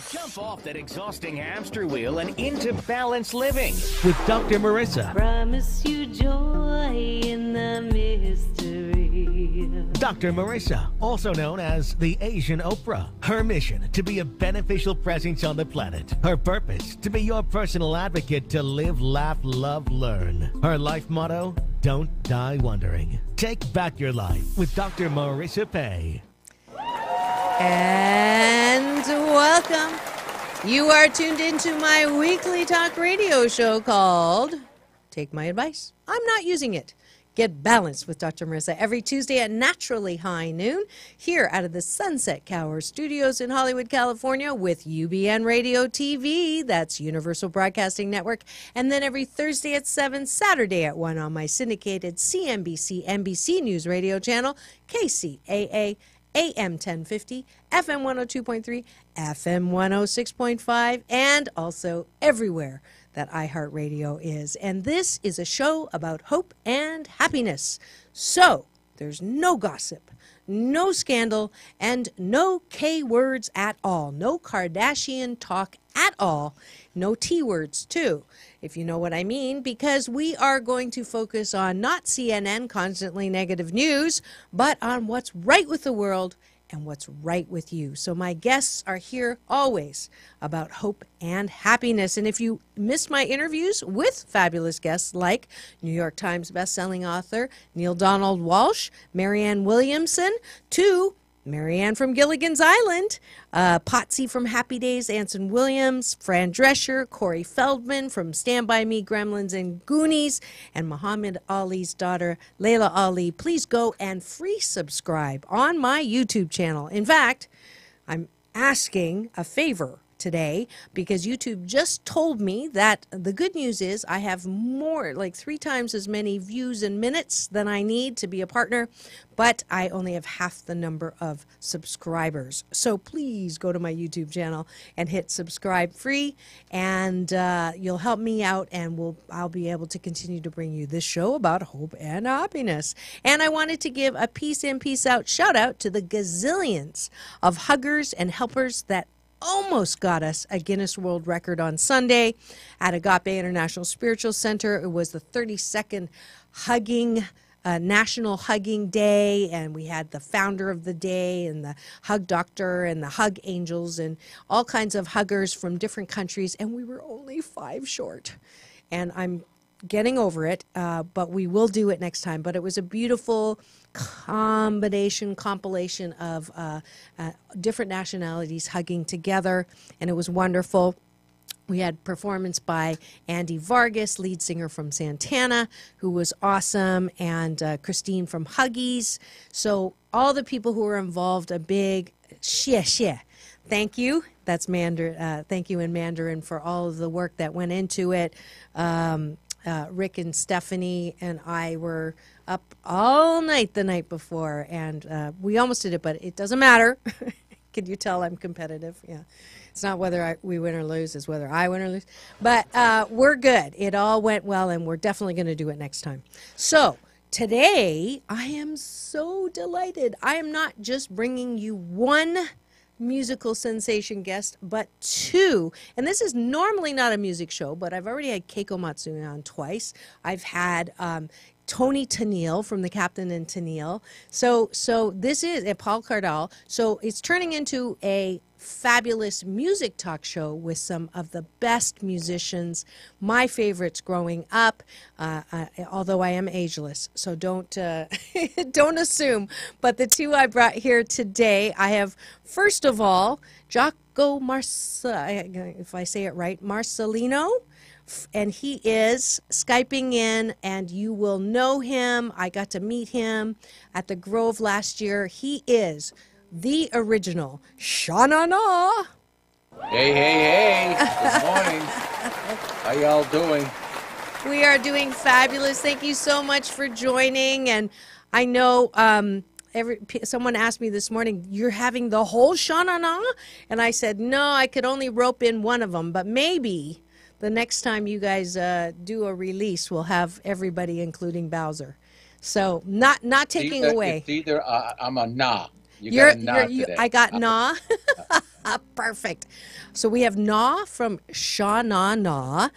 Jump off that exhausting hamster wheel and into balanced living with Dr. Marissa. Promise you joy in the mystery. Dr. Marissa, also known as the Asian Oprah. Her mission, to be a beneficial presence on the planet. Her purpose, to be your personal advocate to live, laugh, love, learn. Her life motto, don't die wondering. Take back your life with Dr. Marissa Pay. And welcome. You are tuned into my weekly talk radio show called Take My Advice. I'm not using it. Get balanced with Dr. Marissa every Tuesday at naturally high noon here out of the Sunset Cower Studios in Hollywood, California with UBN Radio TV. That's Universal Broadcasting Network. And then every Thursday at 7, Saturday at 1 on my syndicated CNBC NBC News Radio channel, Kcaa AM 1050, FM 102.3, FM 106.5, and also everywhere that iHeartRadio is. And this is a show about hope and happiness. So there's no gossip, no scandal, and no K words at all. No Kardashian talk at all. No T words, too, if you know what I mean, because we are going to focus on not CNN, constantly negative news, but on what's right with the world and what's right with you. So my guests are here always about hope and happiness. And if you missed my interviews with fabulous guests like New York Times bestselling author Neil Donald Walsh, Marianne Williamson, to Marianne from Gilligan's Island, Potsy from Happy Days, Anson Williams, Fran Drescher, Corey Feldman from Stand By Me, Gremlins, and Goonies, and Muhammad Ali's daughter, Layla Ali. Please go and free subscribe on my YouTube channel. In fact, I'm asking a favor today because YouTube just told me that the good news is I have more, like 3 times as many views and minutes than I need to be a partner, but I only have half the number of subscribers. So please go to my YouTube channel and hit subscribe free, and you'll help me out, and I'll be able to continue to bring you this show about hope and happiness. And I wanted to give a peace in, peace out shout out to the gazillions of huggers and helpers that almost got us a Guinness World Record on Sunday at Agape International Spiritual Center. It was the 32nd National Hugging Day, and we had the founder of the day and the hug doctor and the hug angels and all kinds of huggers from different countries, and we were only 5 short. And I'm getting over it, but we will do it next time. But it was a beautiful compilation of different nationalities hugging together, and it was wonderful. We had performance by Andy Vargas, lead singer from Santana, who was awesome, and Christine from Huggies. So all the people who were involved, a big xie. Thank you. That's Mandarin. Thank you in Mandarin for all of the work that went into it. Rick and Stephanie and I were up all night the night before, and we almost did it, but it doesn't matter. Can you tell I'm competitive? Yeah. It's not whether we win or lose, it's whether I win or lose. But we're good. It all went well, and we're definitely going to do it next time. So today, I am so delighted. I am not just bringing you one musical sensation guest, but 2. And this is normally not a music show, but I've already had Keiko Matsui on twice. I've had Tony Tennille from The Captain and Tennille. So this is Paul Cardall. So it's turning into a fabulous music talk show with some of the best musicians, my favorites growing up, although I am ageless, so don't don't assume. But the 2 I brought here today, I have, first of all, Jaco if I say it right, Marcelino, and he is Skyping in, and you will know him. I got to meet him at the Grove last year. He is the original Sha-na-na. Hey. Good morning. How y'all doing? We are doing fabulous. Thank you so much for joining. And I know someone asked me this morning, you're having the whole Sha-na-na? And I said, no, I could only rope in one of them. But maybe the next time you guys do a release, we'll have everybody, including Bowser. So not taking away. It's either I'm a nah. You got a nah today. I got nah. Perfect. So we have Na from Sha Na Na.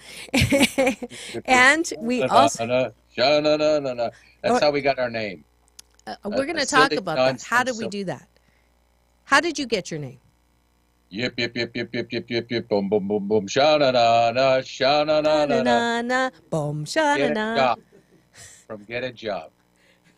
And we also, Sha-na-na-na-na. That's how we got our name. we're going to a talk silly about that. How did nonsense we of- do that? How did you get your name? Yip, yip, yip, yip, yip, yip, yip, yip, boom, boom, boom, boom, sha-na-na-na, sha-na-na-na-na. Na-na-na, boom, Get a sha-na-na. job. From Get a Job.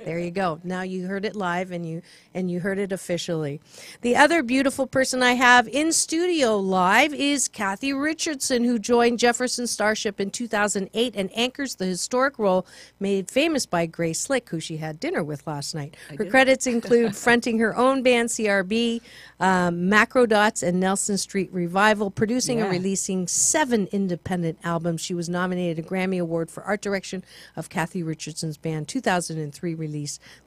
There you go. Now you heard it live and you heard it officially. The other beautiful person I have in studio live is Kathy Richardson, who joined Jefferson Starship in 2008 and anchors the historic role made famous by Grace Slick, who she had dinner with last night. Her credits include fronting her own band CRB, Macro Dots, and Nelson Street Revival, producing and releasing 7 independent albums. She was nominated a Grammy Award for art direction of Kathy Richardson's band 2003 release,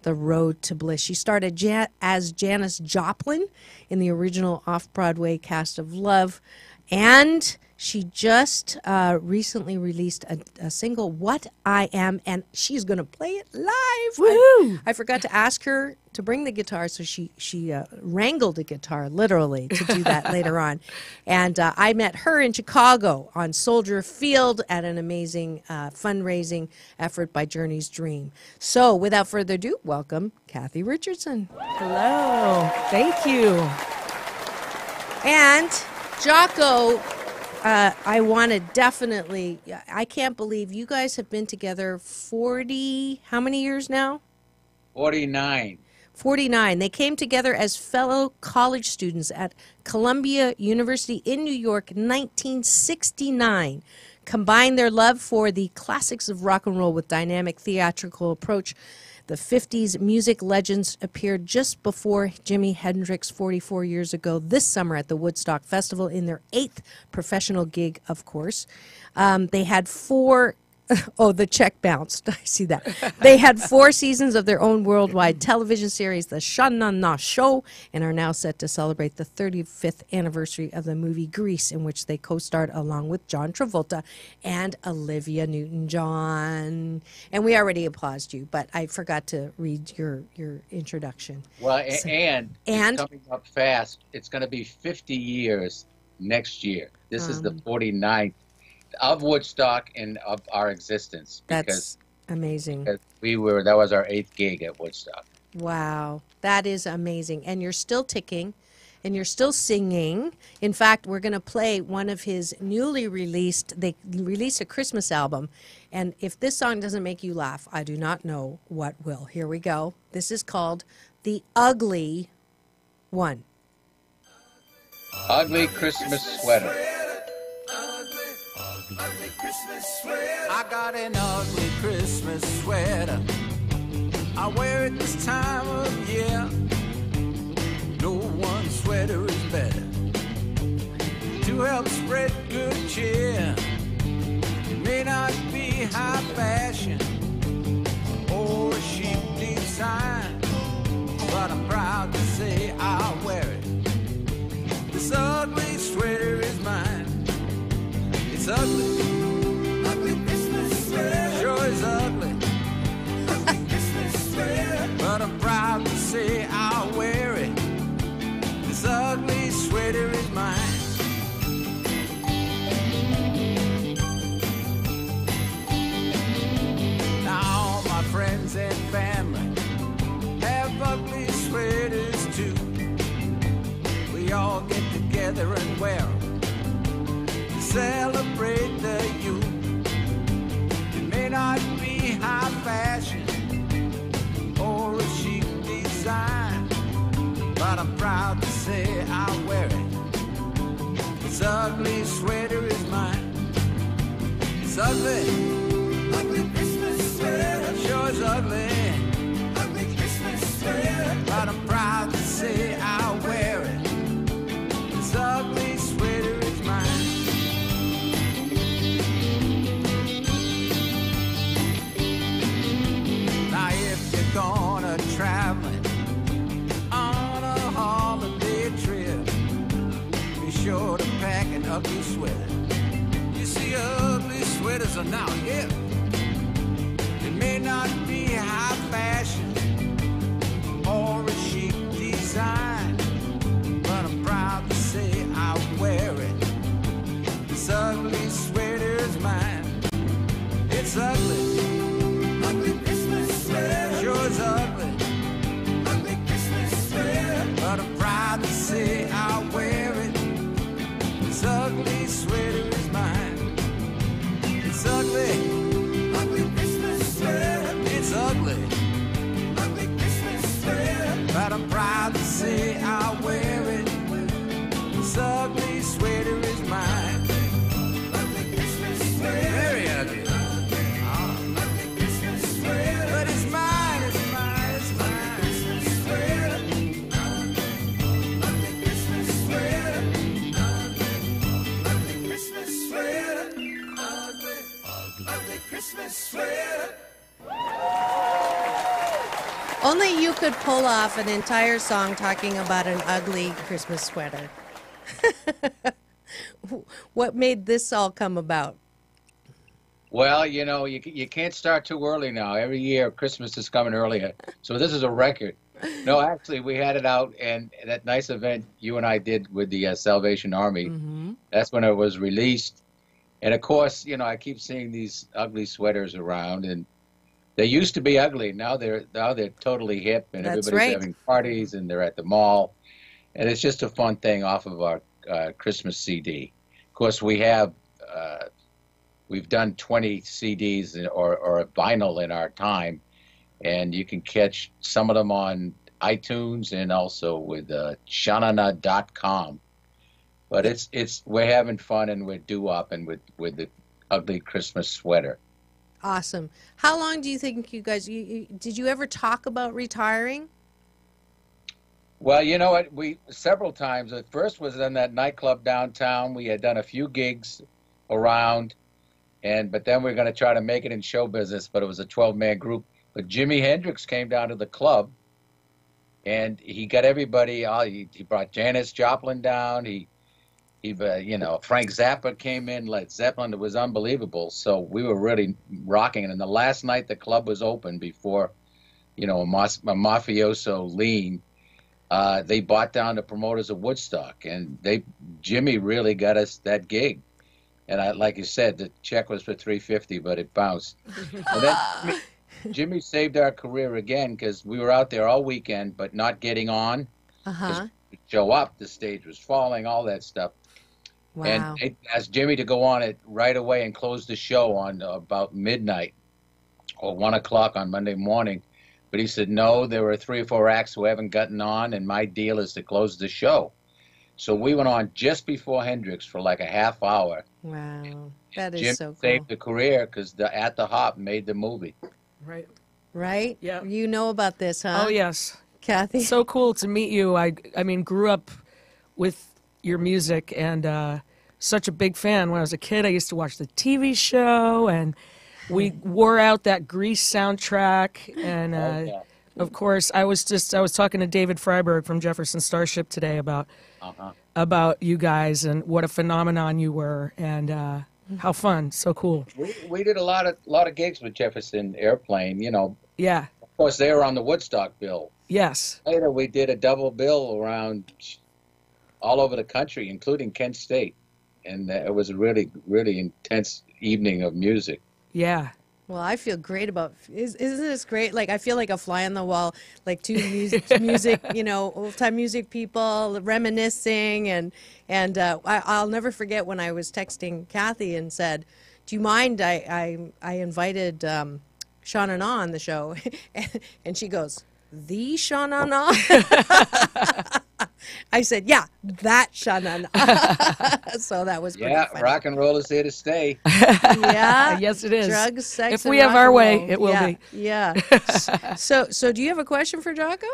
The Road to Bliss. She started as Janis Joplin in the original off-Broadway cast of Love, and she just recently released a single, What I Am, and she's going to play it live. Woohoo! I forgot to ask her to bring the guitar, so she wrangled a guitar, literally, to do that later on. And I met her in Chicago on Soldier Field at an amazing fundraising effort by Journey's Dream. So, without further ado, welcome Kathy Richardson. Hello. Thank you. And Jocko, I want to definitely, I can't believe you guys have been together 40, how many years now? 49. 49. They came together as fellow college students at Columbia University in New York in 1969. Combined their love for the classics of rock and roll with dynamic theatrical approach. The 50s music legends appeared just before Jimi Hendrix 44 years ago this summer at the Woodstock Festival in their 8th professional gig, of course. They had 4... Oh, the check bounced. I see that. They had 4 seasons of their own worldwide television series, The Sha-Na-Na Show, and are now set to celebrate the 35th anniversary of the movie Grease, in which they co-starred along with John Travolta and Olivia Newton-John. And we already applauded you, but I forgot to read your introduction. Well, So- and and- it's coming up fast. It's going to be 50 years next year. This is the 49th of Woodstock and of our existence. That's amazing. Because that was our 8th gig at Woodstock. Wow, that is amazing. And you're still ticking and you're still singing. In fact, we're going to play one of his newly released, they released a Christmas album. And if this song doesn't make you laugh, I do not know what will. Here we go. This is called The Ugly One. Ugly Christmas Sweater. I got an ugly Christmas sweater. I wear it this time of year. No one's sweater is better to help spread good cheer. It may not be high fashion or a chic design, but I'm proud to say I wear it. This ugly sweater is mine. It's ugly. Ugly Christmas sweater. Sure is ugly. Ugly Christmas sweater. But I'm proud to say I'll wear it. This ugly sweater is mine. Now all my friends and family have ugly sweaters too. We all get together and wear them. Celebrate the youth. It may not be high fashion or a chic design, but I'm proud to say I wear it. This ugly sweater is mine. It's ugly. Ugly Christmas sweater. Sure is ugly. Ugly Christmas sweater. But I'm proud to say I wear it. This ugly sweater is mine. Now if you're gonna traveling on a holiday trip, be sure to pack an ugly sweater. You see, ugly sweaters are now hip. It may not be high fashion or a chic design, but I'm proud to say It's ugly. Ugly Christmas sweater. Sure is ugly. Ugly Christmas sweater. But I'm proud to say I wear it. This ugly sweater is mine. It's ugly. Ugly Christmas sweater. It's ugly. Ugly Christmas sweater. But I'm proud to say I wear it. This ugly sweater is mine. Ugly Christmas sweater. Very ugly. Ugly Christmas sweater. But it's mine, it's mine, it's mine. Christmas sweater. Ugly Christmas sweater. Ugly Christmas sweater. Ugly Christmas sweater. Only you could pull off an entire song talking about an ugly Christmas sweater. What made this all come about? Well, you know, you can't start too early now. Every year, Christmas is coming earlier. So this is a record. No, actually, we had it out, and that nice event you and I did with the Salvation Army, that's when it was released. And, of course, you know, I keep seeing these ugly sweaters around, and they used to be ugly. Now they're totally hip, and That's everybody's right. having parties, and they're at the mall. And it's just a fun thing off of our Christmas CD. Of course, we've done 20 CDs or vinyl in our time, and you can catch some of them on iTunes and also with shanana.com. But we're having fun, and we're doo-wopping with the ugly Christmas sweater. Awesome. How long do you think you guys, did you ever talk about retiring? Well, you know what? We several times. At first was in that nightclub downtown. We had done a few gigs around, but then we were going to try to make it in show business. But it was a 12-man group. But Jimi Hendrix came down to the club, and he got everybody. He brought Janis Joplin down. He Frank Zappa came in. Led Zeppelin. It was unbelievable. So we were really rocking. And the last night the club was open before, you know, a mafioso lean. They bought down the promoters of Woodstock, and Jimmy really got us that gig. And like you said, the check was for $350, but it bounced. And then Jimmy saved our career again because we were out there all weekend, but not getting on. To show up, the stage was falling, all that stuff. Wow. And they asked Jimmy to go on it right away and close the show on about midnight or 1 o'clock on Monday morning. But he said, no, there were 3 or 4 acts who haven't gotten on, and my deal is to close the show. So we went on just before Hendrix for like a half hour. Wow. That is Jim so cool. saved the career because At the Hop made the movie. Right. Right? Yeah. You know about this, huh? Oh, yes. Kathy? So cool to meet you. I mean, grew up with your music and such a big fan. When I was a kid, I used to watch the TV show, and we wore out that Grease soundtrack. And of course, I was talking to David Freiberg from Jefferson Starship today about you guys and what a phenomenon you were, and how fun. So cool. We did a lot of gigs with Jefferson Airplane, you know. Yeah. Of course, they were on the Woodstock bill. Yes. Later, we did a double bill around all over the country, including Kent State. And it was a really, really intense evening of music. Yeah. Well, I feel great about, isn't this great? Like, I feel like a fly on the wall, like two music, you know, old-time music people reminiscing. And I'll never forget when I was texting Kathy and said, do you mind, I invited Shanana on the show. And she goes, the Shanana? I said, yeah, that Shanana. So that was pretty funny. Rock and roll is here to stay. Yeah. Yes, it is. Drugs, sex, if and we have rock our and way, roll. it will be. Yeah. So do you have a question for Jocko?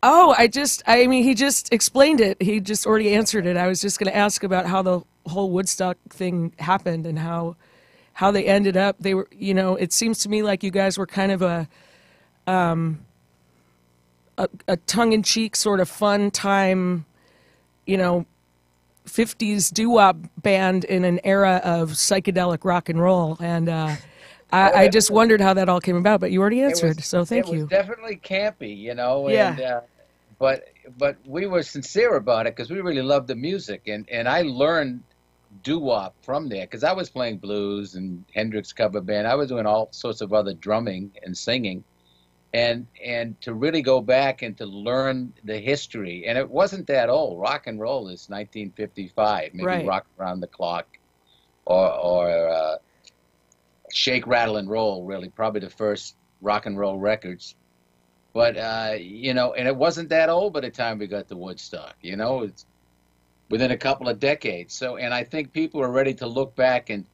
Oh, I mean, he just explained it. He just already answered it. I was just going to ask about how the whole Woodstock thing happened and how they ended up. They were, you know, it seems to me like you guys were kind of a tongue-in-cheek sort of fun time, you know, 50s doo-wop band in an era of psychedelic rock and roll. And I just wondered how that all came about, but you already answered, so thank you. It was definitely campy, you know. Yeah. And, but we were sincere about it because we really loved the music. And I learned doo-wop from there, because I was playing blues and Hendrix cover band. I was doing all sorts of other drumming and singing. And to really go back and to learn the history, and it wasn't that old. Rock and roll is 1955, maybe Right. Rock Around the Clock, or Shake, Rattle, and Roll, really, probably the first rock and roll records. But, you know, and it wasn't that old by the time we got to Woodstock, you know, it's within a couple of decades. So, and I think people are ready to look back and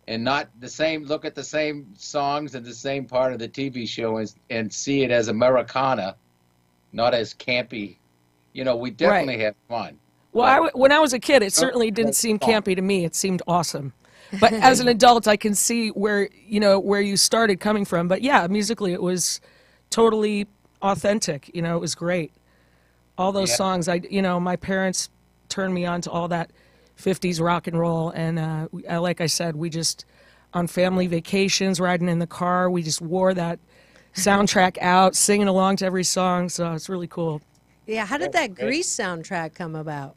not the same, look at the same songs and the same part of the TV show and see it as Americana, not as campy. You know, we definitely have fun. Well, when I was a kid, it certainly didn't seem campy to me. It seemed awesome. But as an adult, I can see where, you know, where you started coming from. But yeah, musically, it was totally authentic. You know, it was great. All those songs, you know, my parents turned me on to all that 50s rock and roll. And like I said, we just, on family vacations, riding in the car, we just wore that soundtrack out, singing along to every song. So it's really cool. Yeah, how did that Grease soundtrack come about?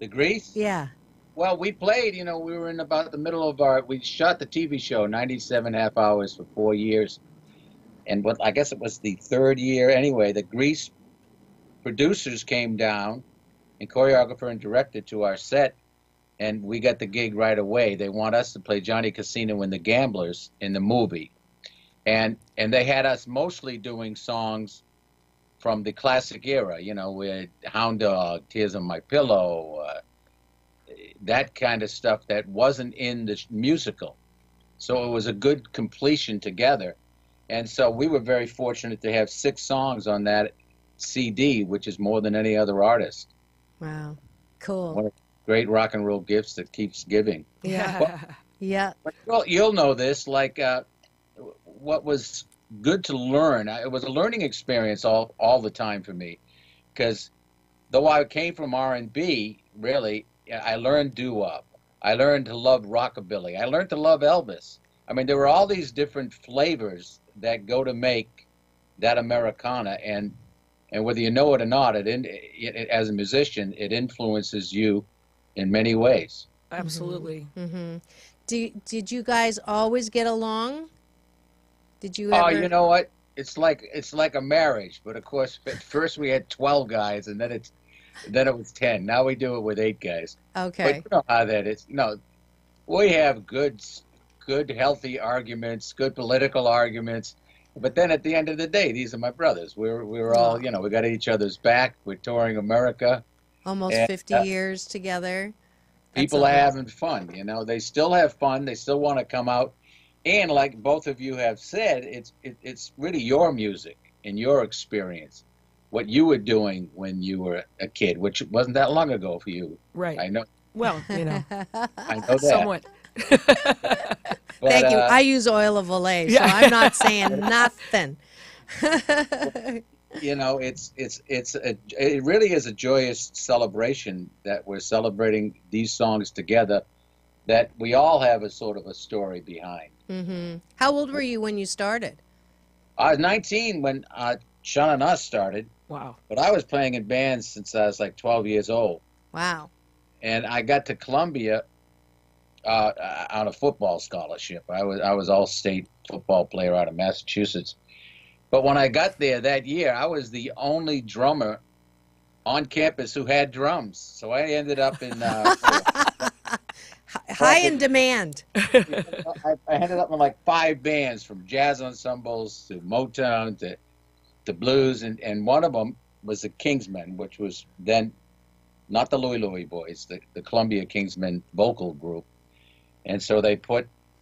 The Grease? Yeah. Well, we played, you know, we were in about the middle of we shot the TV show, 97 half hours for 4 years. And what I guess it was the third year anyway, the Grease producers came down and choreographer and director to our set, and we got the gig right away. They want us to play Johnny Casino and the Gamblers in the movie. And they had us mostly doing songs from the classic era, you know, with Hound Dog, Tears on My Pillow, that kind of stuff that wasn't in the musical. So it was a good completion together. And so we were very fortunate to have 6 songs on that CD, which is more than any other artist. Wow. Cool. One of the great rock and roll gifts that keeps giving. Yeah. Well, Yeah. well, you'll know this, like what was good to learn. It was a learning experience all the time for me, because though I came from R&B, really, I learned doo-wop. I learned to love rockabilly. I learned to love Elvis. I mean, there were all these different flavors that go to make that Americana, and whether you know it or not, as a musician, it influences you in many ways. Absolutely. Mm-hmm. Did you guys always get along? Did you ever? Oh, you know what? It's like a marriage, but of course, at first we had 12 guys, and then it was 10. Now we do it with 8 guys. Okay. But you know how that is. No, we have good, healthy arguments, good political arguments. But then at the end of the day, these are my brothers. We were all, you know, we got each other's back. We're touring America. Almost 50 years together. People are having fun, you know. They still have fun. They still want to come out. And like both of you have said, it's really your music and your experience, what you were doing when you were a kid, which wasn't that long ago for you. Right. I know. Well, you know, I know that. somewhat. But, Thank you. I use oil of Olay, so I'm not saying nothing. You know, it really is a joyous celebration that we're celebrating these songs together, that we all have a sort of a story behind. Mm-hmm. How old were you when you started? I was 19 when Sean and us started, Wow. but I was playing in bands since I was like 12 years old. Wow. And I got to Columbia on a football scholarship. I was all-state football player out of Massachusetts. But when I got there that year, I was the only drummer on campus who had drums. So I ended up in High in demand. I ended up in like 5 bands, from jazz ensembles to Motown to blues, and one of them was the Kingsmen, which was then not the Louie Louie Boys, the Columbia Kingsmen vocal group. And so they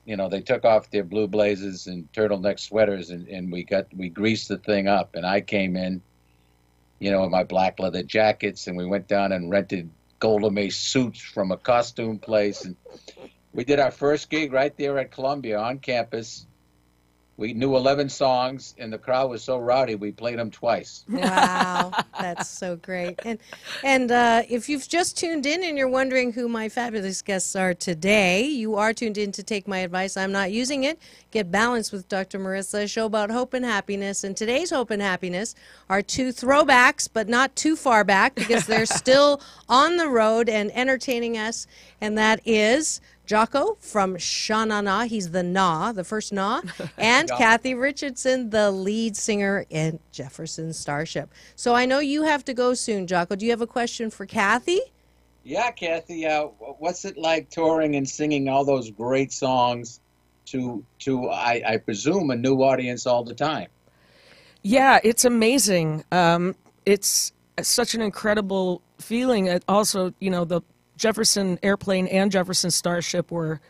they took off their blue blazers and turtleneck sweaters, and we greased the thing up. And I came in, you know, in my black leather jackets, and we went down and rented Golda Meir suits from a costume place, and we did our first gig right there at Columbia on campus. we knew 11 songs, and the crowd was so rowdy, we played them twice. Wow, that's so great. And if you've just tuned in and you're wondering who my fabulous guests are today, you are tuned in to Take My Advice. I'm not using it. Get Balanced with Dr. Marissa, a show about hope and happiness. And today's hope and happiness are two throwbacks, but not too far back because they're still on the road and entertaining us. And that is Kcaa from Sha Na Na, he's the Na, the first Na, and Kathy Richardson, the lead singer in Jefferson Starship. So I know you have to go soon, Kcaa. Do you have a question for Kathy? Yeah, Kathy, what's it like touring and singing all those great songs to I presume, a new audience all the time? Yeah, it's amazing. It's such an incredible feeling. It also, you know, the Jefferson Airplane and Jefferson Starship were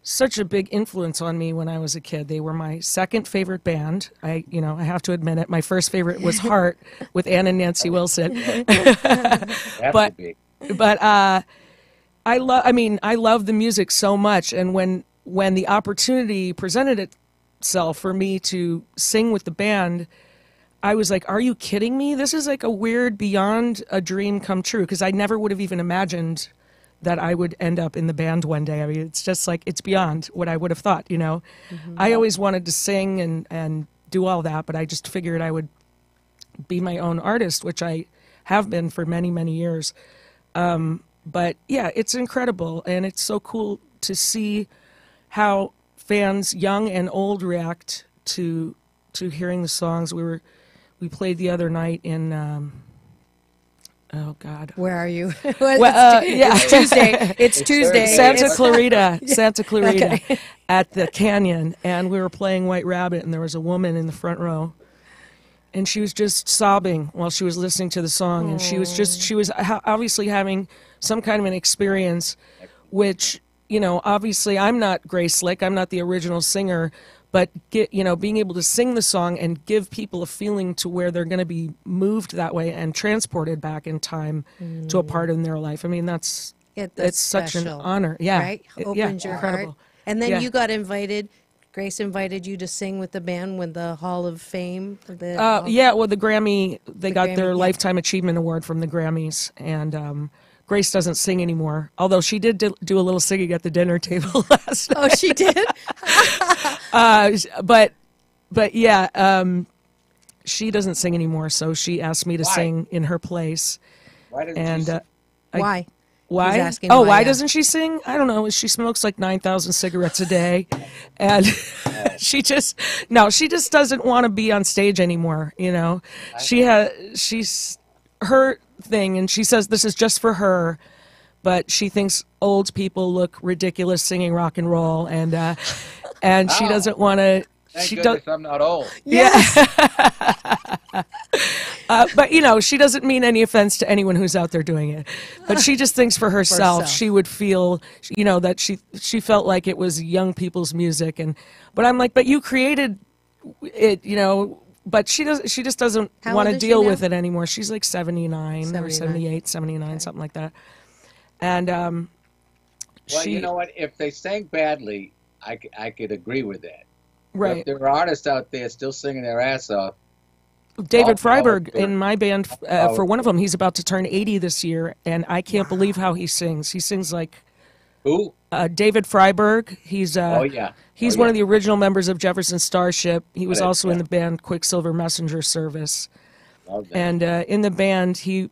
such a big influence on me when I was a kid. They were my second favorite band. I have to admit it. My first favorite was Heart with Ann and Nancy Wilson. but I love the music so much, and when the opportunity presented itself for me to sing with the band, I was like, are you kidding me? This is like a weird, beyond a dream come true, because I never would have even imagined that I would end up in the band one day. I mean, it's just like, it's beyond what I would have thought, you know? I always wanted to sing and do all that, but I just figured I would be my own artist, which I have been for many, many years. But yeah, it's incredible, and it's so cool to see how fans, young and old, react to hearing the songs. We played the other night in, oh God. Where are you? It's Tuesday. It's Tuesday. Santa Clarita, okay. At the Canyon, and we were playing White Rabbit, and there was a woman in the front row, and she was just sobbing while she was listening to the song, and she was obviously having some kind of an experience, which, you know, obviously I'm not Grace Slick, I'm not the original singer, but being able to sing the song and give people a feeling to where they're going to be moved that way and transported back in time to a part in their life. I mean, it's such an honor. Yeah. Right? Opens your heart. And then you got invited. Grace invited you to sing with the band with the Hall of Fame. The Grammy, they got their Lifetime Achievement Award from the Grammys. And Grace doesn't sing anymore, although she did do a little singing at the dinner table last night. Oh, she did? But yeah, she doesn't sing anymore, so she asked me to sing in her place. Why doesn't she sing? Why? Why? Why doesn't she sing? I don't know. She smokes like 9,000 cigarettes a day, and she just doesn't want to be on stage anymore. You know, she's her thing, and she says this is just for her, but she thinks old people look ridiculous singing rock and roll, and she doesn't want to. Thank goodness I'm not old. Yes. But, you know, she doesn't mean any offense to anyone who's out there doing it. But she just thinks for herself, she would feel, you know, that she felt like it was young people's music. But I'm like, but you created it, you know, but she just doesn't want to deal with it anymore. She's like 79 or 78, 79, something like that. And well, you know what? If they sang badly, I could agree with that. Right. But if there are artists out there still singing their ass off. David Freiberg in my band, for one of them, he's about to turn 80 this year, and I can't believe how he sings. He sings like... Who? David Freiberg. He's one of the original members of Jefferson Starship. He was also in the band Quicksilver Messenger Service. Love that. And in the band, he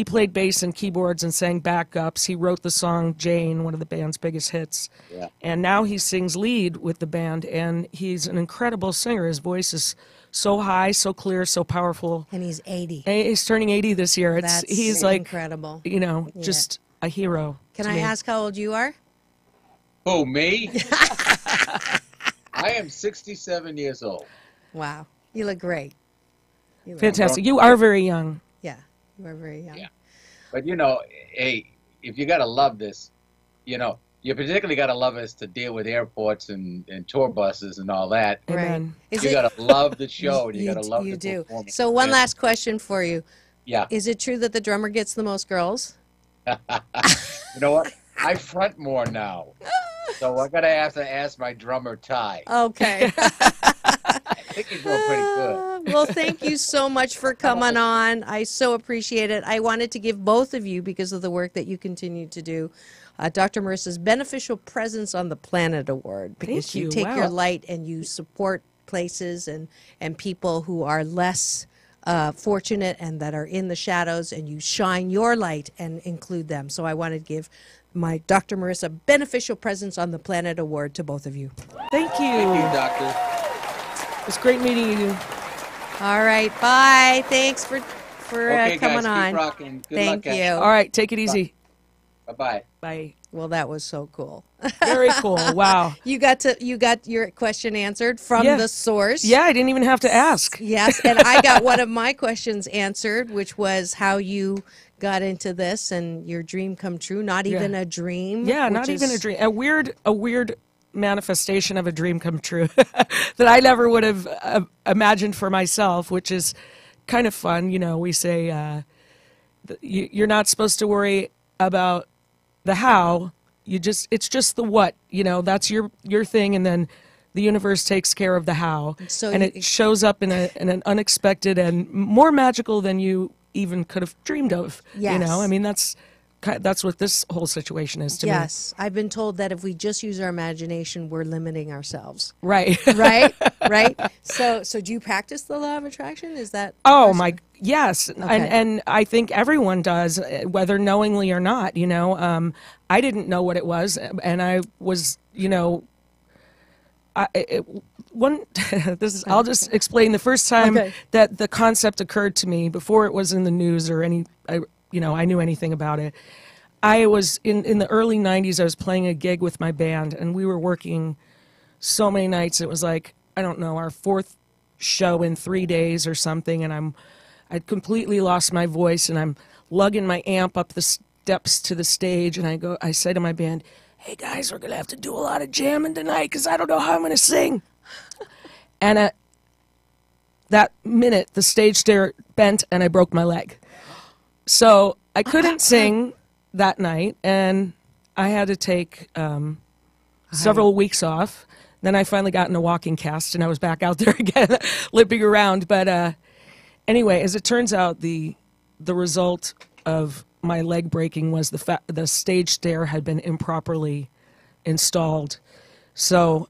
played bass and keyboards and sang backups. He wrote the song Jane, one of the band's biggest hits. Yeah. And now he sings lead with the band, and he's an incredible singer. His voice is so high, so clear, so powerful. And he's 80. He's turning 80 this year. He's like incredible. You know, just a hero. Can I ask how old you are? Who, me? I am 67 years old. Wow. You look great. Fantastic. You are very young. Yeah, you are very young. Yeah. But, you know, hey, if you got to love this, you know, you particularly got to love us to deal with airports and tour buses and all that. Right. You got to love the show. And you got to love the performance. So one last question for you. Yeah. Is it true that the drummer gets the most girls? You know what? I front more now. So I'm going to have to ask my drummer, Ty. Okay. think he's doing pretty good. Well, thank you so much for coming on. I so appreciate it. I wanted to give both of you, because of the work that you continue to do, Dr. Marissa's Beneficial Presence on the Planet Award, because Thank you you. take Wow. your light and you support places and people who are less fortunate and that are in the shadows, and you shine your light and include them. So I wanted to give my Dr. Marissa Beneficial Presence on the Planet Award to both of you. Thank you. Thank you, Doctor. It was great meeting you. All right, bye. Thanks for Okay, coming guys, on. keep rocking. Good Thank luck. you. All right, take it easy. Bye-bye. Bye. Well, that was so cool. Very cool. Wow. You got your question answered from Yeah. the source. Yeah, I didn't even have to ask. Yes, and I got one of my questions answered, which was how you got into this and your dream come true. Not even a dream. Yeah, which not even a is- dream. A weird manifestation of a dream come true that I never would have imagined for myself, which is kind of fun. You know, we say you're not supposed to worry about the how. It's just the what. You know, that's your thing, and then the universe takes care of the how, So and it shows up in an unexpected and more magical than you even could have dreamed of. Yes. You know, I mean that's what this whole situation is to me. Yes, I've been told that if we just use our imagination, we're limiting ourselves. Right. Right, right. So do you practice the law of attraction? Is that? Oh my, yes, Okay. and I think everyone does, whether knowingly or not. You know, I didn't know what it was, and I was, you know, I'll just explain the first time Okay. that the concept occurred to me before it was in the news or I knew anything about it. I was in the early 90s. I was playing a gig with my band, and we were working so many nights. It was like, I don't know, our fourth show in 3 days or something, and I'd completely lost my voice, and I'm lugging my amp up the steps to the stage, and I say to my band, "Hey guys, we're gonna have to do a lot of jamming tonight because I don't know how I'm gonna sing." And at that minute, the stage stair bent, and I broke my leg. So I couldn't sing that night, and I had to take several weeks off. Then I finally got in a walking cast, and I was back out there again, limping around. But anyway, as it turns out, the result of my leg breaking was the stage stair had been improperly installed. So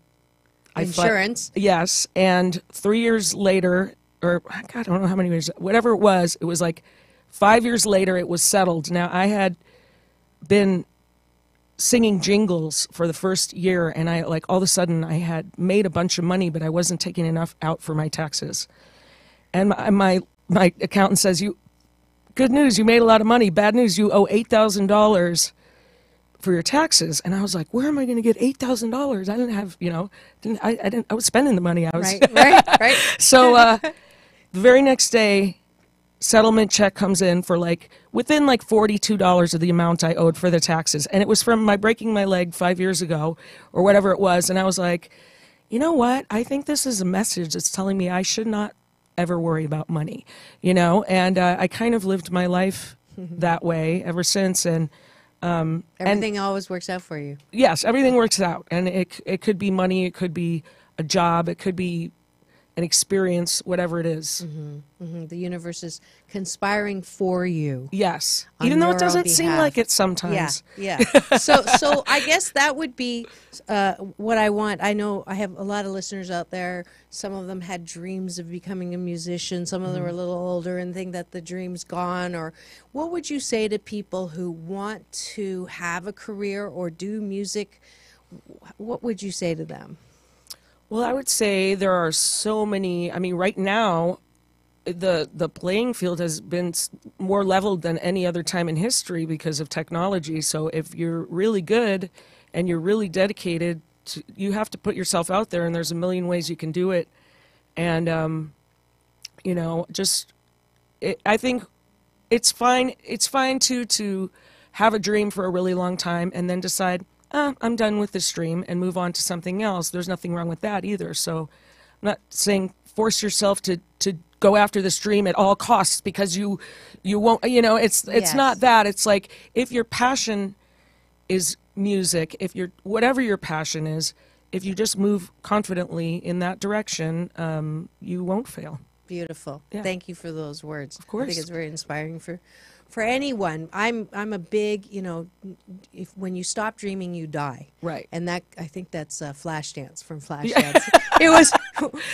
Insurance. yes, and 3 years later, or God, I don't know how many years, whatever it was like 5 years later it was settled. Now, I had been singing jingles for the first year, and I all of a sudden I had made a bunch of money, but I wasn't taking enough out for my taxes. And my accountant says, good news, you made a lot of money. Bad news, you owe $8,000 for your taxes. And I was like, where am I going to get $8,000? I didn't have, I was spending the money. I was Right. So the very next day, settlement check comes in for within $42 of the amount I owed for the taxes. And it was from my breaking my leg 5 years ago or whatever it was. And I was like, you know what? I think this is a message that's telling me I should not ever worry about money, and I kind of lived my life that way ever since. And Everything always works out for you. yes, everything works out, and it could be money, it could be a job, it could be an experience, whatever it is. The universe is conspiring for you. Yes, On even though your it own doesn't seem behalf. like it sometimes. Yeah. So I guess that would be what I want. I know I have a lot of listeners out there. Some of them had dreams of becoming a musician. Some of them are a little older and think that the dream's gone. Or what would you say to people who want to have a career or do music? What would you say to them? Well, I would say there are so many. I mean, right now, the playing field has been more leveled than any other time in history because of technology. So if you're really good and you're really dedicated, you have to put yourself out there, and there's a million ways you can do it. And I think it's fine. It's fine to have a dream for a really long time and then decide, I'm done with this dream, and move on to something else. There's nothing wrong with that either. So I'm not saying force yourself to go after this dream at all costs because you won't, it's Yes. not that. It's like if your passion is music, whatever your passion is, if you just move confidently in that direction, you won't fail. Beautiful. Yeah. Thank you for those words. Of course. I think it's very inspiring for anyone. I'm a big, if when you stop dreaming, you die. Right. And I think that's Flashdance from Flashdance. It was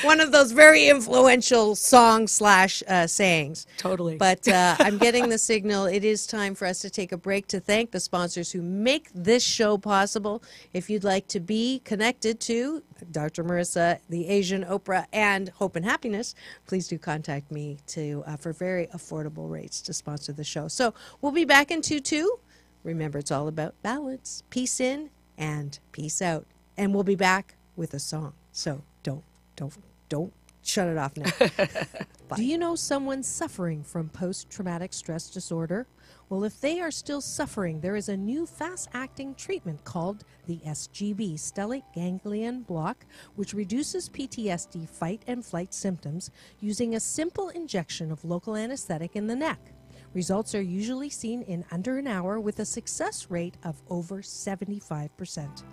one of those very influential songs / sayings. Totally. But I'm getting the signal. It is time for us to take a break to thank the sponsors who make this show possible. If you'd like to be connected to Dr. Marissa, the Asian Oprah, and Hope and Happiness, please do contact me for very affordable rates to sponsor the show. So we'll be back in 2-2. Remember, it's all about balance. Peace in and peace out. And we'll be back with a song. So don't shut it off now. Do you know someone suffering from post-traumatic stress disorder? Well, if they are still suffering, there is a new fast-acting treatment called the SGB, stellate ganglion block, which reduces PTSD fight and flight symptoms using a simple injection of local anesthetic in the neck. Results are usually seen in under an hour with a success rate of over 75%.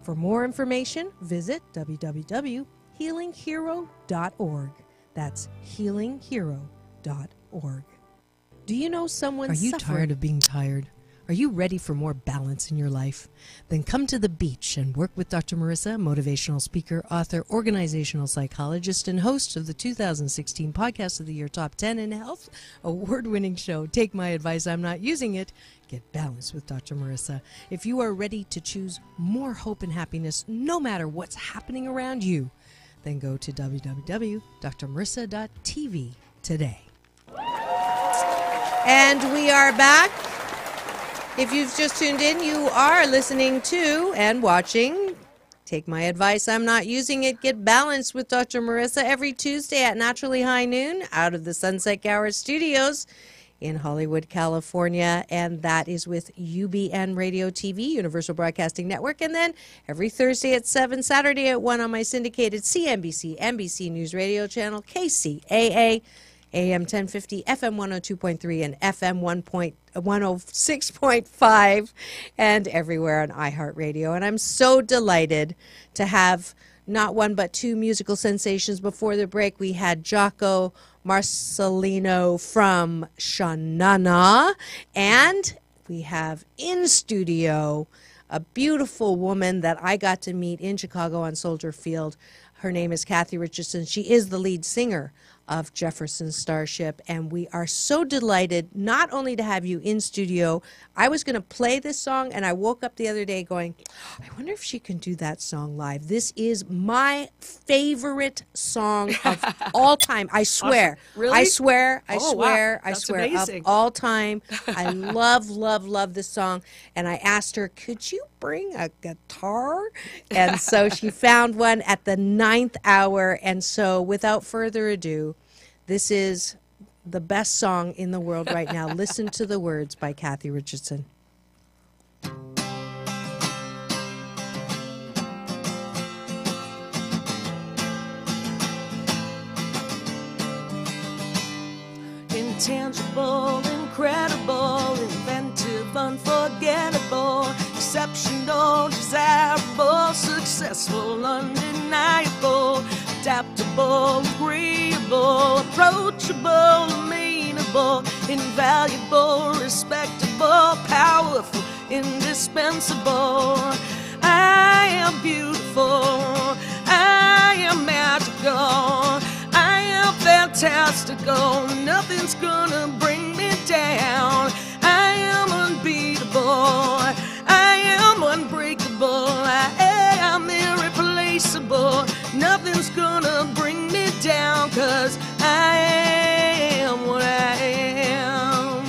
For more information, visit www.healinghero.org. That's healinghero.org. Do you know someone Are you suffering? tired of being tired? Are you ready for more balance in your life? Then come to the beach and work with Dr. Marissa, motivational speaker, author, organizational psychologist, and host of the 2016 Podcast of the Year Top 10 in Health award-winning show, Take My Advice, I'm Not Using It. Get balanced with Dr. Marissa. If you are ready to choose more hope and happiness no matter what's happening around you, then go to www.drmarissa.tv today. And we are back. If you've just tuned in, you are listening to and watching Take My Advice, I'm Not Using It. Get balanced with Dr. Marissa every Tuesday at naturally high noon out of the Sunset Gower Studios in Hollywood, California. And that is with UBN Radio TV, Universal Broadcasting Network. And then every Thursday at 7, Saturday at 1 on my syndicated CNBC, NBC News Radio channel, KCAA, AM 1050, FM 102.3, and FM 106.5, and everywhere on iHeartRadio. And I'm so delighted to have not one but two musical sensations. Before the break, we had Jaco Marcelino from Shanana, and we have in studio a beautiful woman that I got to meet in Chicago on Soldier Field. Her name is Kathy Richardson. She is the lead singer of Jefferson Starship, and we are so delighted not only to have you in studio. I was going to play this song, and I woke up the other day going, I wonder if she can do that song live. This is my favorite song of all time. I swear. Awesome. Really? I swear. I Oh, swear. wow. I That's swear. amazing. Of all time. I love, love, love this song. And I asked her, could you bring a guitar? And so she found one at the 9th hour. And so without further ado, this is the best song in the world right now. Listen to the words by Kathy Richardson. Intangible, incredible, inventive, unforgettable, exceptional, desirable, successful, undeniable, adaptable, agreeable, approachable, amenable, invaluable, respectable, powerful, indispensable. I am beautiful. I am magical. I am fantastical. Nothing's gonna bring me down. I am unbeatable. I am unbreakable. I am irreplaceable. Nothing's gonna bring me down, 'cause I am what I am.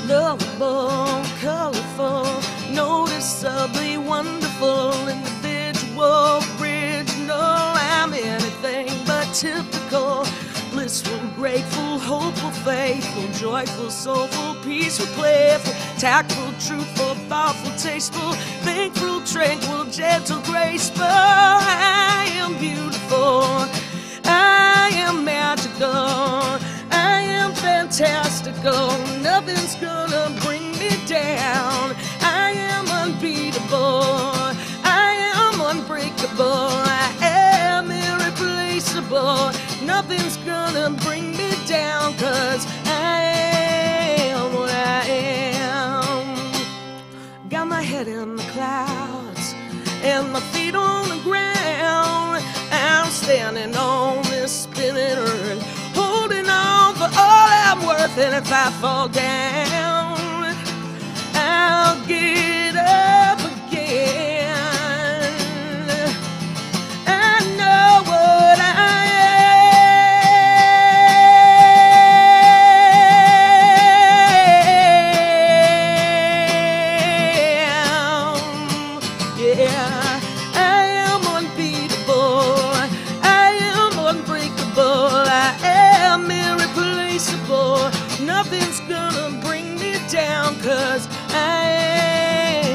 Lovable, colorful, noticeably wonderful, individual, original. I'm anything but typical. Blissful, grateful, hopeful, faithful, joyful, soulful, peaceful, playful, tactful, truthful, thoughtful, tasteful, thankful, tranquil, gentle, graceful. I am beautiful. I am magical. I am fantastical. Nothing's gonna bring me down. I am unbeatable. I am unbreakable. 'cause I am what I am. Got my head in the clouds and my feet on the ground. I'm standing on this spinning earth, holding on for all I'm worth. And if I fall down, I'll get up again. I know what I am. Yeah, I am unbeatable. I am unbreakable. I am irreplaceable. Nothing's gonna bring me down, 'cause I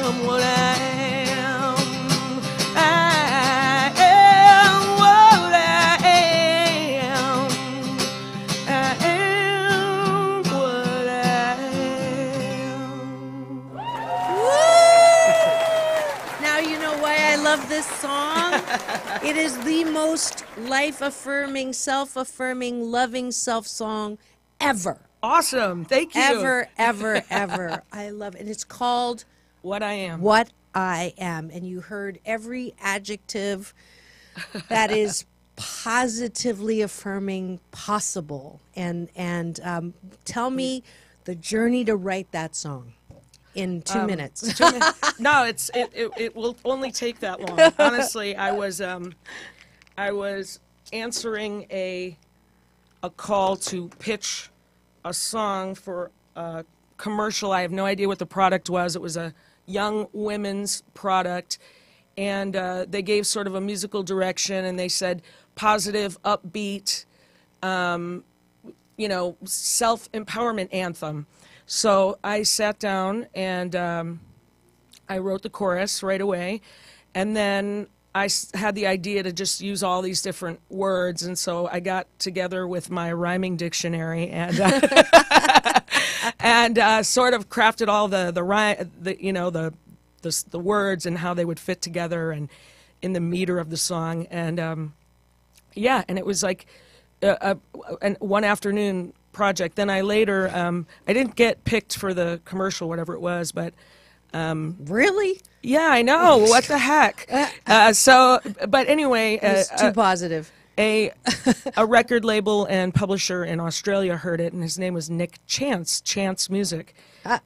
am what I am. I am what I am. I am what I am. Now you know why I love this song? It is the most life-affirming, self-affirming, loving self-song ever. Awesome. Thank you. Ever, ever, ever. I love it. And it's called What I Am. What I Am. And you heard every adjective that is positively affirming possible. And tell me the journey to write that song in 2 minutes. No, it will only take that long. Honestly, I was answering a call to pitch a song for a commercial. I have no idea what the product was. It was a young women's product, and they gave sort of a musical direction, and they said positive, upbeat, self-empowerment anthem. So I sat down and I wrote the chorus right away, and then I had the idea to just use all these different words, and so I got together with my rhyming dictionary and and sort of crafted all the words and how they would fit together and in the meter of the song, and and it was like a one afternoon project. Then I later I didn't get picked for the commercial, whatever it was, but. Really? Yeah, I know. What the heck? But anyway, It's too positive. a record label and publisher in Australia heard it, and his name was Nick Chance Music,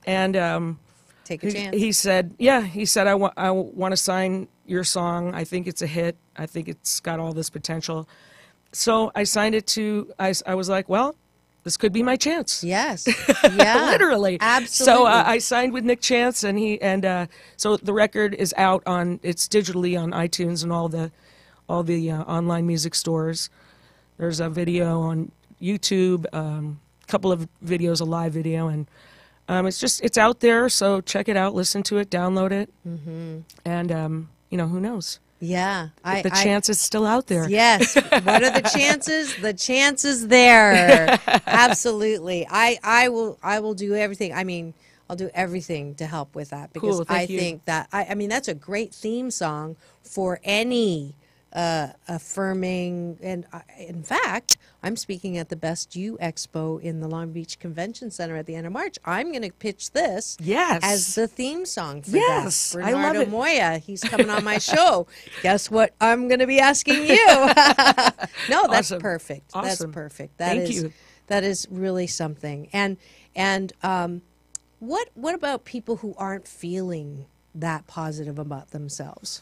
and Take a chance. he said, I want to sign your song. I think it's a hit. I think it's got all this potential. So I signed it to. I was like, well, this could be my chance. Yes. Yeah. Literally. Absolutely. So I signed with Nick Chance, and so the record is out it's digitally on iTunes and all the online music stores. There's a video on YouTube, a couple of videos, a live video, and it's out there. So check it out, listen to it, download it, and who knows? Yeah. The chance is still out there. Yes. What are the chances? The chance is there. Absolutely. I will do everything. I mean, I'll do everything to help with that, because Cool, I thank you. think that I mean that's a great theme song for any affirming. And in fact, I'm speaking at the Best You Expo in the Long Beach Convention Center at the end of March. I'm going to pitch this Yes. as the theme song for Yes, that. I love Bernardo it. Moya, he's coming on my show. Guess what I'm going to be asking you? No, that's Awesome. perfect. That's Awesome. perfect. Thank you. That is really something. And what about people who aren't feeling that positive about themselves?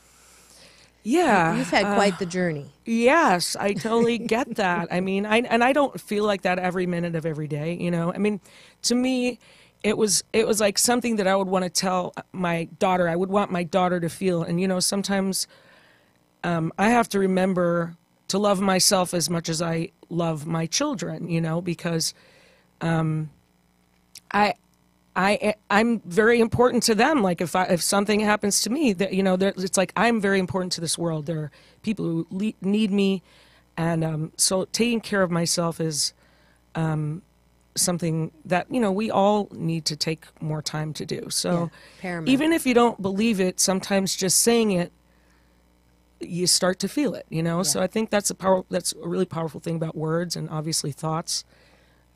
Yeah. You've had quite the journey. Yes, I totally get that. I mean, I don't feel like that every minute of every day, I mean, to me, it was like something that I would want to tell my daughter. I would want my daughter to feel. And, sometimes I have to remember to love myself as much as I love my children, because I'm very important to them. Like if something happens to me, that it's like I'm very important to this world. There are people who need me, and so taking care of myself is something that we all need to take more time to do. So paramount. even if you don't believe it, sometimes just saying it, you start to feel it. So I think that's a really powerful thing about words and obviously thoughts.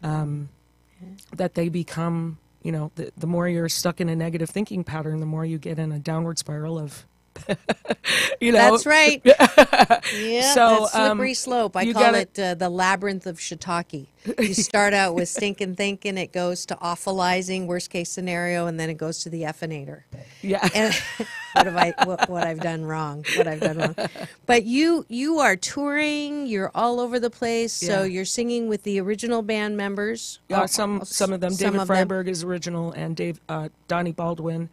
that they become, you know, the more you're stuck in a negative thinking pattern, the more you get in a downward spiral of, you know. That's right. Yeah, So, that slippery slope. I you call gotta- it the labyrinth of shiitake. You start out with stinking thinking, it goes to awfulizing, worst case scenario, and then it goes to the effinator. Yeah. And what I've done wrong? What I've done wrong? But you are touring. You're all over the place. So Yeah. you're singing with the original band members. Some of them. Some David of them. Freiberg is original, and Donnie Baldwin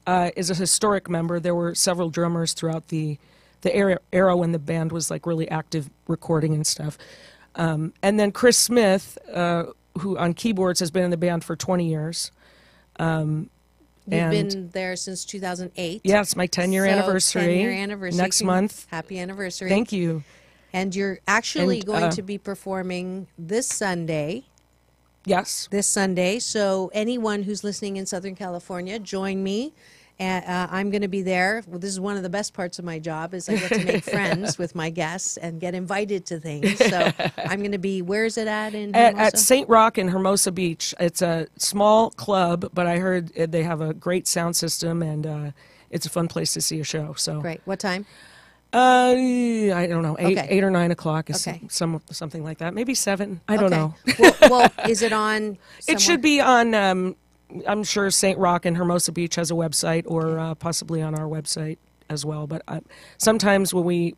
is a historic member. There were several drummers throughout the era when the band was like really active recording and stuff. And then Chris Smith, who on keyboards has been in the band for 20 years. You've and been there since 2008. yeah, it's my 10-year anniversary. 10-year anniversary. Next month. Happy anniversary. Thank you. And you're actually And, going to be performing this Sunday. Yes. This Sunday. So anyone who's listening in Southern California, join me. And I'm going to be there. Well, this is one of the best parts of my job is I get to make friends with my guests and get invited to things. So I'm going to be, where is it at in At Hermosa? St. Rock in Hermosa Beach. It's a small club, but I heard they have a great sound system, and it's a fun place to see a show. So Great. What time? I don't know, Okay. 8 or 9 o'clock is Okay. something like that. Maybe 7. I don't Okay. know. Well, is it on It should be on. I'm sure St. Rock and Hermosa Beach has a website, or possibly on our website as well. But sometimes when we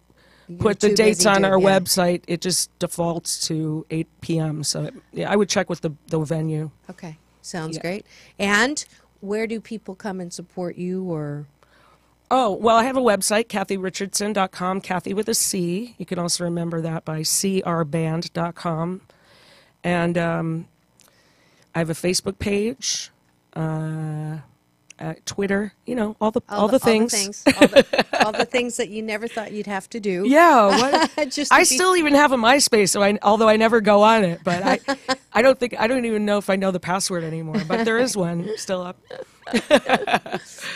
put the too dates busy on to- our yeah. website, it just defaults to 8 p.m. So yeah, I would check with the venue. Okay. Sounds Yeah. great. And where do people come and support you or? Oh, well, I have a website, KathyRichardson.com, Kathy with a C. You can also remember that by crband.com. And I have a Facebook page, Twitter, you know, all the things. All the things that you never thought you'd have to do. Yeah, what? Just to I be- still even have a MySpace, so although I never go on it, but I don't even know if I know the password anymore. But there is one still up.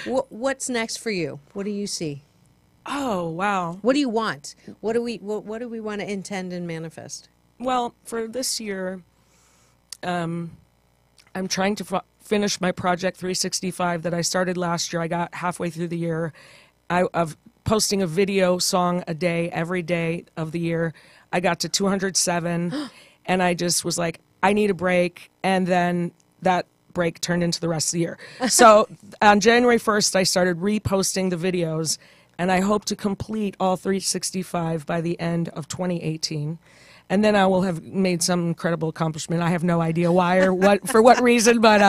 What's next for you? What do you see? Oh, wow. What do you want? What do we want to intend and manifest? Well, for this year, I'm trying to finish my Project 365 that I started last year. I got halfway through the year of posting a video song a day, every day of the year. I got to 207, and I just was like, I need a break. And then that break turned into the rest of the year. So on January 1st, I started reposting the videos, and I hope to complete all 365 by the end of 2018. And then I will have made some incredible accomplishment. I have no idea why or for what reason, but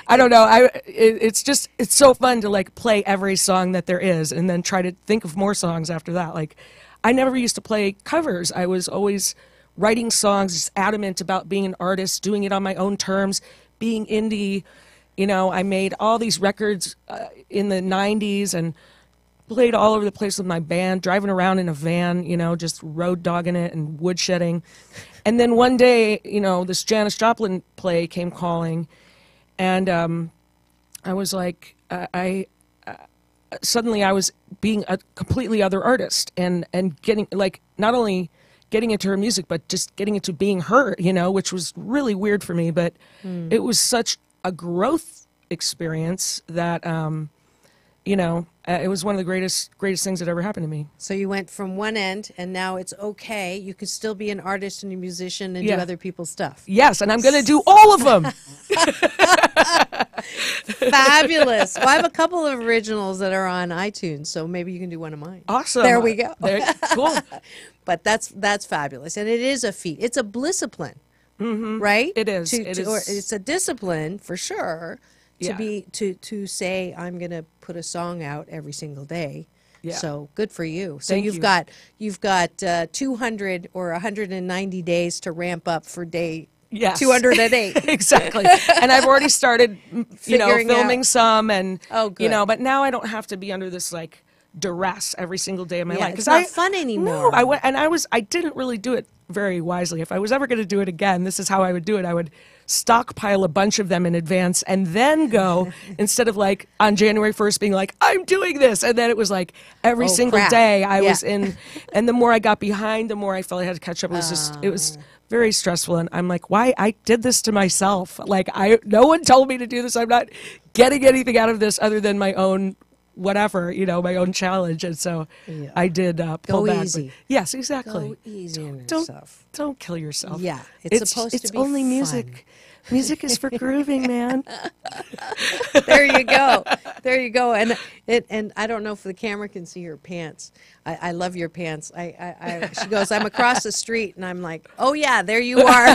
I don't know. It's so fun to like play every song that there is, and then try to think of more songs after that. Like, I never used to play covers. I was always writing songs, just adamant about being an artist, doing it on my own terms, being indie. You know, I made all these records in the 90s and played all over the place with my band, driving around in a van, you know, just road dogging it and woodshedding. And then one day, you know, this Janis Joplin play came calling, and I was like, suddenly I was being a completely other artist, and getting, like, not only getting into her music, but just getting into being her, you know, which was really weird for me, but it was such a growth experience that, you know, it was one of the greatest things that ever happened to me. So you went from one end, and now it's okay. You can still be an artist and a musician and do Yeah. other people's stuff. Yes, and I'm going to do all of them. Fabulous. Well, I have a couple of originals that are on iTunes, so maybe you can do one of mine. Awesome. There we go. Cool. But that's fabulous, and it is a feat. It's a discipline, right? It is. Or it's a discipline for sure. To Yeah. be to say I'm going to put a song out every single day. Yeah. So good for you. So Thank you've you. got 200 or 190 days to ramp up for day Yes. 208. Exactly. And I've already started, you know, Figuring filming out. some, and Oh, good. you know, but now I don't have to be under this like duress every single day of my Yeah, life. it's 'Cause not fun anymore. No, I didn't really do it very wisely. If I was ever going to do it again, this is how I would do it. I would stockpile a bunch of them in advance and then go instead of like on January 1st being like, I'm doing this. And then it was like every single crap. day I Yeah. was in, and the more I got behind, the more I felt I had to catch up. It was just, it was very stressful. And I'm like, why? I did this to myself. Like no one told me to do this. I'm not getting anything out of this other than my own whatever, my own challenge. And so I did pull Go back. easy. But yes, exactly. Go easy on Don't yourself. don't kill yourself. Yeah, it's supposed to be only fun. music. Music is for grooving, man. There you go. There you go. And I don't know if the camera can see your pants. I love your pants. She goes, I'm across the street, and I'm like, oh yeah, there you are.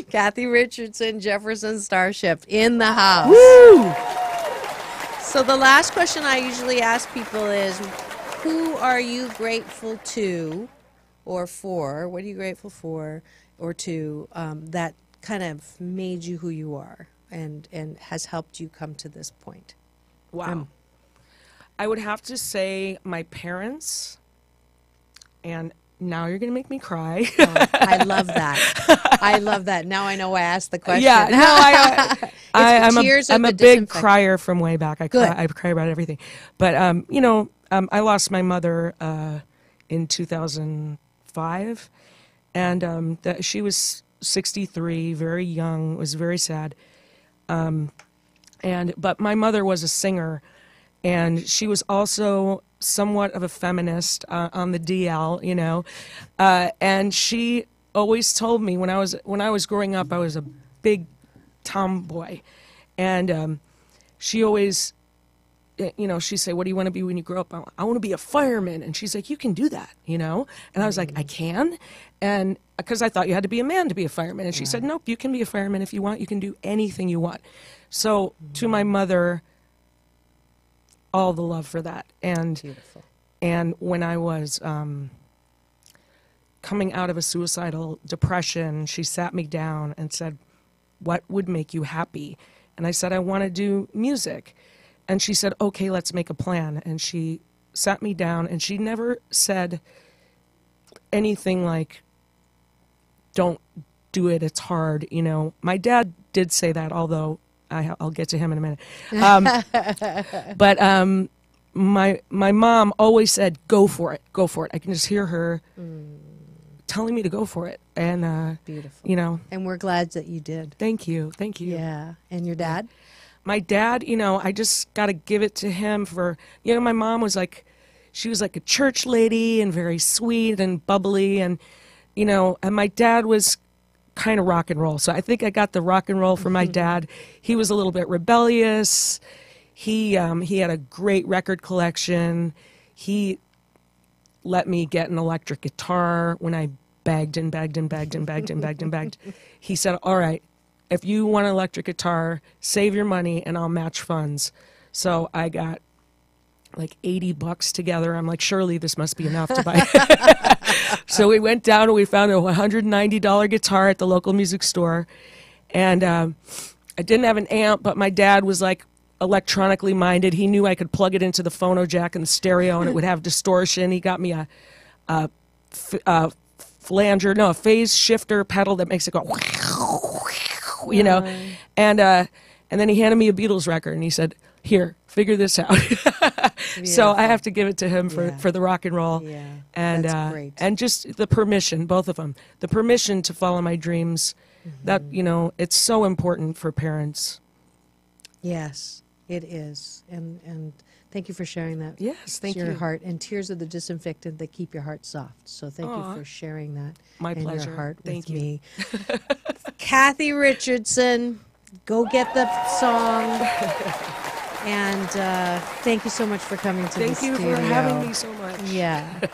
Kathy Richardson, Jefferson Starship in the house. Woo! So the last question I usually ask people is, who are you grateful to or for? What are you grateful for or to that kind of made you who you are and has helped you come to this point? Wow. I would have to say my parents, and now you're going to make me cry. I love that. I love that. Now I know why I asked the question. Yeah, no, I'm a big disinfectant. crier from way back. I Good. cry about everything. But, I lost my mother in 2005, and she was 63, very young, was very sad. But my mother was a singer, and she was also somewhat of a feminist on the DL, and she always told me when I was growing up, I was a big tomboy, and she always, she'd say, what do you want to be when you grow up? I want to be a fireman. And she's like, you can do that, And I was like, I can? And because I thought you had to be a man to be a fireman. And she said, nope, you can be a fireman if you want. You can do anything you want. So to my mother, all the love for that. And Beautiful. And when I was coming out of a suicidal depression, she sat me down and said, what would make you happy? And I said, I want to do music. And she said, okay, let's make a plan. And she sat me down, and she never said anything like, don't do it, it's hard, My dad did say that, although I'll get to him in a minute. But my mom always said, go for it, go for it. I can just hear her telling me to go for it. And, Beautiful. And we're glad that you did. Thank you. Yeah. And your dad? My dad, I just got to give it to him for, my mom was like, she was like a church lady and very sweet and bubbly. And, and my dad was kind of rock and roll. So I think I got the rock and roll from my dad. He was a little bit rebellious. He had a great record collection. He let me get an electric guitar when I begged and begged and begged and begged and begged and begged. He said, all right, if you want an electric guitar, save your money and I'll match funds. So I got like $80 together. I'm like, surely this must be enough to buy. So we went down and we found a $190 guitar at the local music store. And I didn't have an amp, but my dad was like electronically minded. He knew I could plug it into the phono jack and the stereo and it would have distortion. He got me a flanger, no, a phase shifter pedal that makes it go, and then he handed me a Beatles record and he said, here, figure this out. So I have to give it to him for the rock and roll. Yeah, and that's great. And just the permission, both of them, the permission to follow my dreams. That it's so important for parents. Yes, it is. And thank you for sharing that. Yes, thank your you. heart. And tears are the disinfectant that keep your heart soft. So thank you for sharing that. My and pleasure. Your heart Thank with you. me. Kathy Richardson, go get the song. And thank you so much for coming to the Thank you studio. for having me so much. Yeah.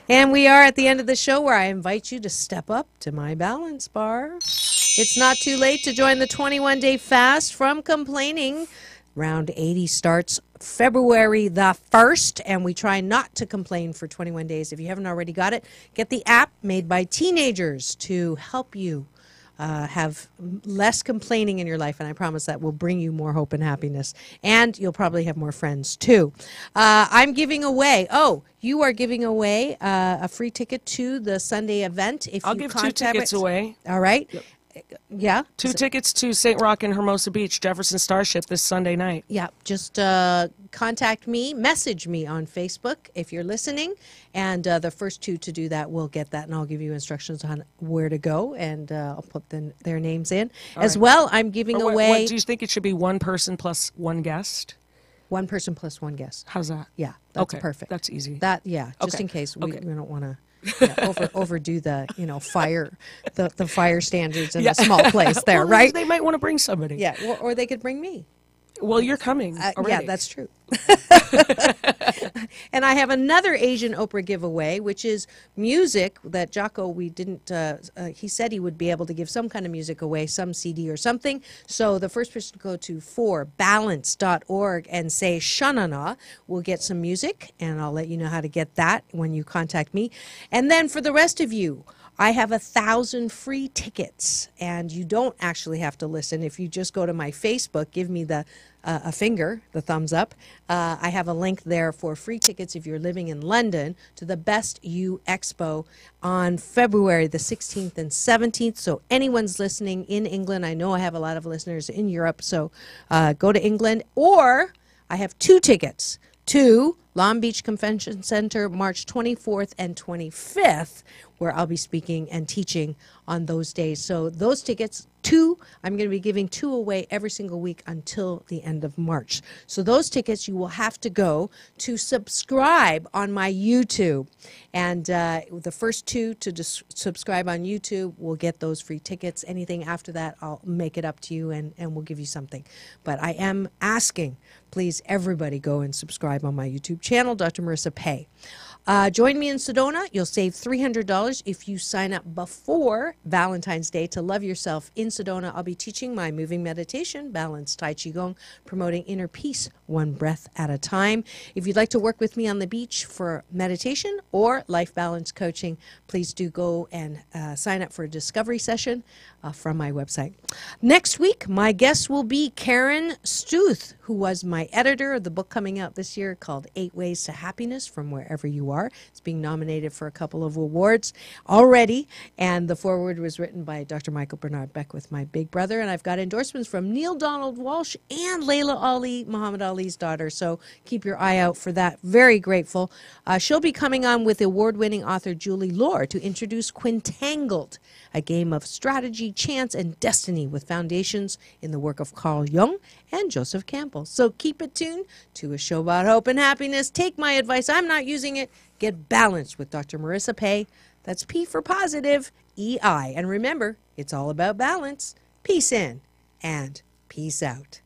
And we are at the end of the show where I invite you to step up to my balance bar. It's not too late to join the 21-day fast from complaining. Round 80 starts February the 1st, and we try not to complain for 21 days. If you haven't already got it, get the app made by teenagers to help you have less complaining in your life, and I promise that will bring you more hope and happiness, and you'll probably have more friends too. I'm giving away, you are giving away a free ticket to the Sunday event. If I'll you give 2 contact tickets away. All right. Yep. Yeah. 2 tickets to St. Rock and Hermosa Beach, Jefferson Starship this Sunday night. Yeah, just contact me, message me on Facebook if you're listening, and the first 2 to do that will get that, and I'll give you instructions on where to go, and I'll put their names in. As well, I'm giving away... What, do you think it should be 1 person plus 1 guest? 1 person plus 1 guest. How's that? Yeah, that's okay, perfect. That's easy. Just in case we don't want to... overdo the the fire standards in a small place there, right? They might want to bring somebody. Yeah, or they could bring me. Well, you're coming. Yeah, that's true. And I have another Asian Oprah giveaway, which is music that Jocko, we didn't, he said he would be able to give some kind of music away, some CD or something. So the first person to go to forbalance.org and say Shanana will get some music, and I'll let you know how to get that when you contact me. And then for the rest of you, I have 1,000 free tickets, and you don't actually have to listen. If you just go to my Facebook, give me the a finger, the thumbs up. I have a link there for free tickets if you're living in London to the Best You Expo on February the 16th and 17th. So anyone's listening in England, I know I have a lot of listeners in Europe, so go to England. Or I have 2 tickets to Long Beach Convention Center, March 24th and 25th, where I'll be speaking and teaching on those days. So those tickets, 2, I'm going to be giving 2 away every single week until the end of March. So those tickets, you will have to go to subscribe on my YouTube. And the first 2 to subscribe on YouTube will get those free tickets. Anything after that, I'll make it up to you and we'll give you something. But I am asking, please, everybody go and subscribe on my YouTube channel, Dr. Marissa Pay. Join me in Sedona. You'll save $300 if you sign up before Valentine's Day to love yourself in Sedona. I'll be teaching my moving meditation, balanced Tai Chi Gong, promoting inner peace, 1 breath at a time. If you'd like to work with me on the beach for meditation or life balance coaching, please do go and sign up for a discovery session from my website. Next week, my guest will be Karen Stuth, who was my editor of the book coming out this year called 8 Ways to Happiness from Wherever You Are. It's being nominated for a couple of awards already, and the foreword was written by Dr. Michael Bernard Beckwith, my big brother, and I've got endorsements from Neil Donald Walsh and Layla Ali, Muhammad Ali's daughter, so keep your eye out for that. Very grateful. She'll be coming on with award-winning author Julie Lohr to introduce Quintangled, a game of strategy, chance, and destiny with foundations in the work of Carl Jung and Joseph Campbell. So keep it tuned to a show about hope and happiness. Take my advice. I'm not using it. Get balanced with Dr. Marissa Pay. That's P for positive, E-I. And remember, it's all about balance. Peace in and peace out.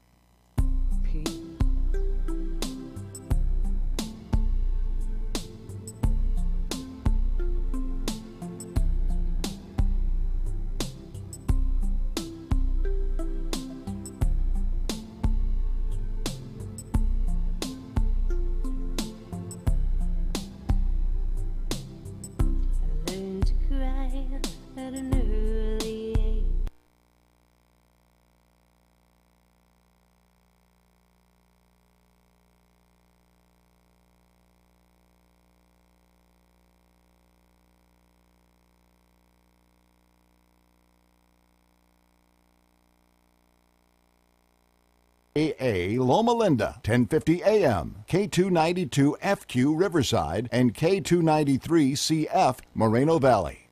AA Loma Linda, 1050 AM, K292FQ Riverside, and K293CF Moreno Valley.